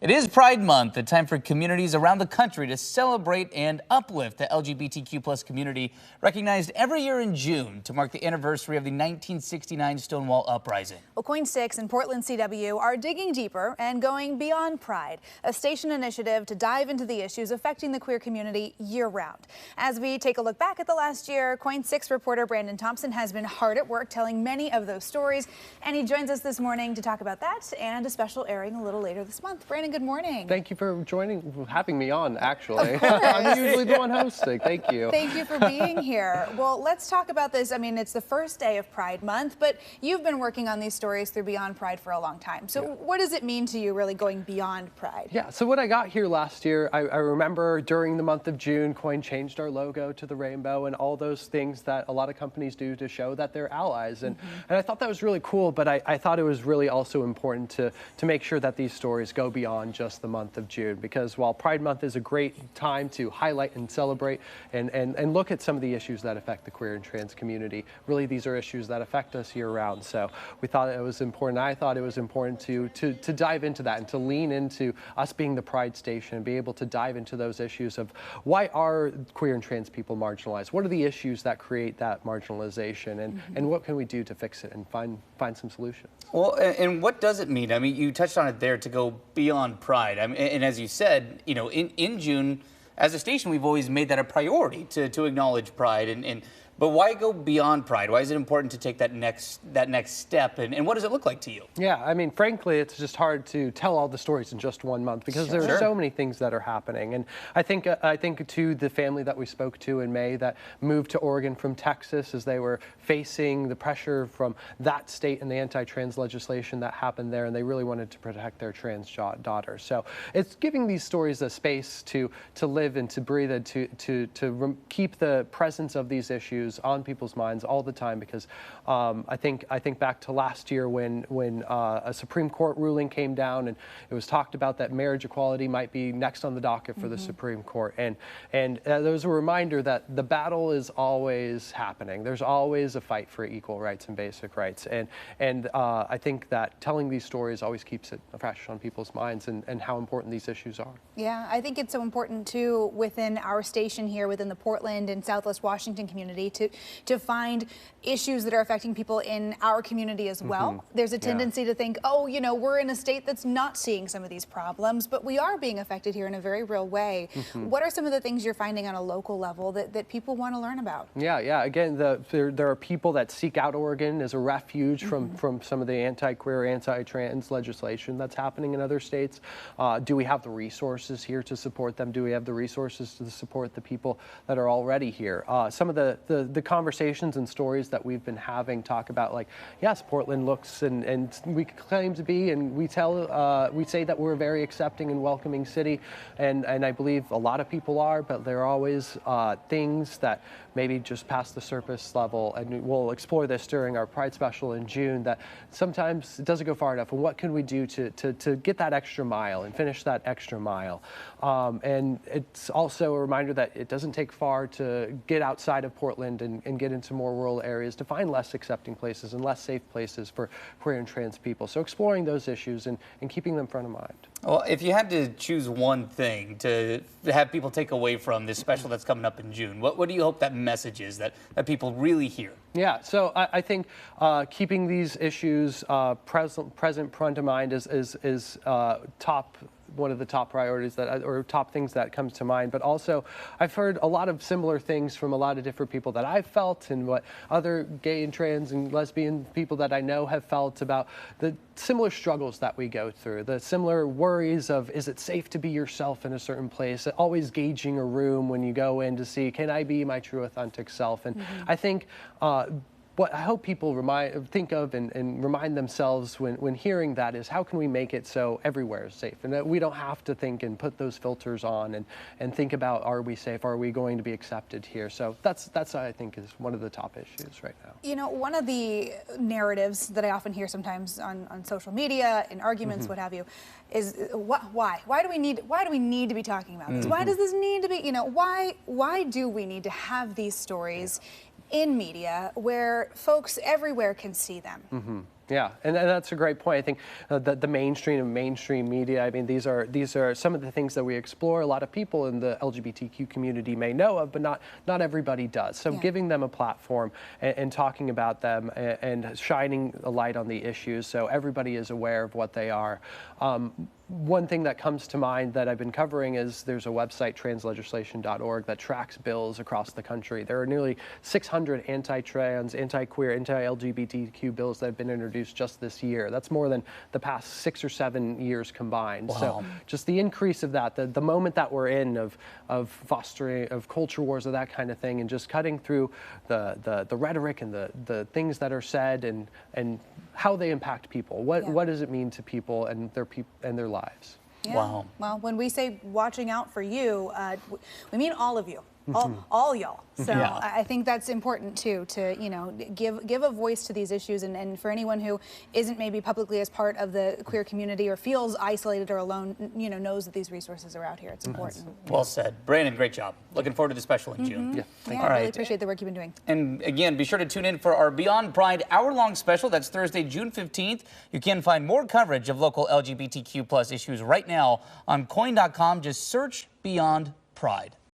It is Pride Month, a time for communities around the country to celebrate and uplift the LGBTQ+ community, recognized every year in June to mark the anniversary of the 1969 Stonewall Uprising. Well, KOIN 6 and Portland CW are digging deeper and going beyond Pride, a station initiative to dive into the issues affecting the queer community year-round. As we take a look back at the last year, KOIN 6 reporter Thompson has been hard at work telling many of those stories, and he joins us this morning to talk about that and a special airing a little later this month. Brandon, good morning. Thank you for having me on, actually. I'm usually the one hosting. Thank you. Thank you for being here. Well, let's talk about this. I mean, it's the first day of Pride Month, but you've been working on these stories through Beyond Pride for a long time. So what does it mean to you, really, going beyond Pride? Yeah, so when I got here last year, I remember during the month of June, KOIN changed our logo to the rainbow and all those things that a lot of companies do to show that they're allies. And I thought that was really cool, but I thought it was really also important to make sure that these stories go beyond just the month of June, because while Pride Month is a great time to highlight and celebrate and look at some of the issues that affect the queer and trans community, really these are issues that affect us year round. So we thought it was important. I thought it was important to dive into that and to lean into us being the Pride station and be able to dive into those issues of why are queer and trans people marginalized? What are the issues that create that marginalization, and what can we do to fix it and find some solutions? Well, and what does it mean? I mean, you touched on it there, to go beyond Pride. I mean, and as you said, you know, in June, as a station, we've always made that a priority to acknowledge Pride. But why go beyond Pride? Why is it important to take that next step? And what does it look like to you? Yeah, I mean, frankly, it's just hard to tell all the stories in just 1 month because there are so many things that are happening. And I think to the family that we spoke to in May that moved to Oregon from Texas as they were facing the pressure from that state and the anti-trans legislation that happened there, and they really wanted to protect their trans daughter. So it's giving these stories a space to live and to breathe and to keep the presence of these issues on people's minds all the time, because I think back to last year when a Supreme Court ruling came down and it was talked about that marriage equality might be next on the docket for the Supreme Court, and there was a reminder that the battle is always happening. There's always a fight for equal rights and basic rights, and I think that telling these stories always keeps it fresh on people's minds and how important these issues are. Yeah, I think it's so important too within our station here, within the Portland and Southwest Washington community, to find issues that are affecting people in our community as well. There's a tendency to think, oh, you know, we're in a state that's not seeing some of these problems, but we are being affected here in a very real way. What are some of the things you're finding on a local level that people want to learn about? Yeah. Again, there are people that seek out Oregon as a refuge from some of the anti-queer, anti-trans legislation that's happening in other states. Do we have the resources here to support them? Do we have the resources to support the people that are already here? Some of the conversations and stories that we've been having talk about, like, yes, Portland looks and we claim to be, and we say that we're a very accepting and welcoming city, and I believe a lot of people are, but there are always things that maybe just past the surface level, and we'll explore this during our Pride special in June, that sometimes it doesn't go far enough, and what can we do to get that extra mile and finish that extra mile? And it's also a reminder that it doesn't take far to get outside of Portland and get into more rural areas to find less accepting places and less safe places for queer and trans people. So exploring those issues and keeping them front of mind. Well, if you had to choose one thing to have people take away from this special that's coming up in June, what do you hope that message is that people really hear? Yeah, so I think keeping these issues present front of mind is one of the top priorities or top things that comes to mind. But also, I've heard a lot of similar things from a lot of different people that I've felt, and what other gay and trans and lesbian people that I know have felt about the similar struggles that we go through, the similar worries of, is it safe to be yourself in a certain place, always gauging a room when you go in to see, can I be my true authentic self? And I think what I hope people think of and remind themselves when hearing that is, how can we make it so everywhere is safe, and that we don't have to think and put those filters on and think about, are we safe, are we going to be accepted here? So that's I think is one of the top issues right now. You know, one of the narratives that I often hear sometimes on social media, in arguments, what have you, is why do we need to be talking about this? Why does this need to be, you know, why do we need to have these stories in media where folks everywhere can see them? Yeah, and that's a great point. I think the mainstream media, I mean, these are some of the things that we explore. A lot of people in the LGBTQ community may know of, but not everybody does. So giving them a platform and talking about them and shining a light on the issues so everybody is aware of what they are. One thing that comes to mind that I've been covering is there's a website, translegislation.org, that tracks bills across the country. There are nearly 600 anti-trans, anti-queer, anti-LGBTQ bills that have been introduced just this year. That's more than the past 6 or 7 years combined. Wow. So just the increase of that, the moment that we're in of fostering, of culture wars, of that kind of thing, and just cutting through the rhetoric and the things that are said and how they impact people. What does it mean to people and their lives? Yeah. Wow. Well, when we say watching out for you, we mean all of you. All y'all. So Yeah. I think that's important too, to give a voice to these issues, and for anyone who isn't maybe publicly as part of the queer community or feels isolated or alone, knows that these resources are out here. It's important. Well said. Brandon, great job. Looking forward to the special in June. Yeah. Yeah, All I really right. appreciate the work you've been doing. And again, be sure to tune in for our Beyond Pride hour-long special. That's Thursday, June 15th. You can find more coverage of local LGBTQ+ issues right now on KOIN.com. Just search Beyond Pride.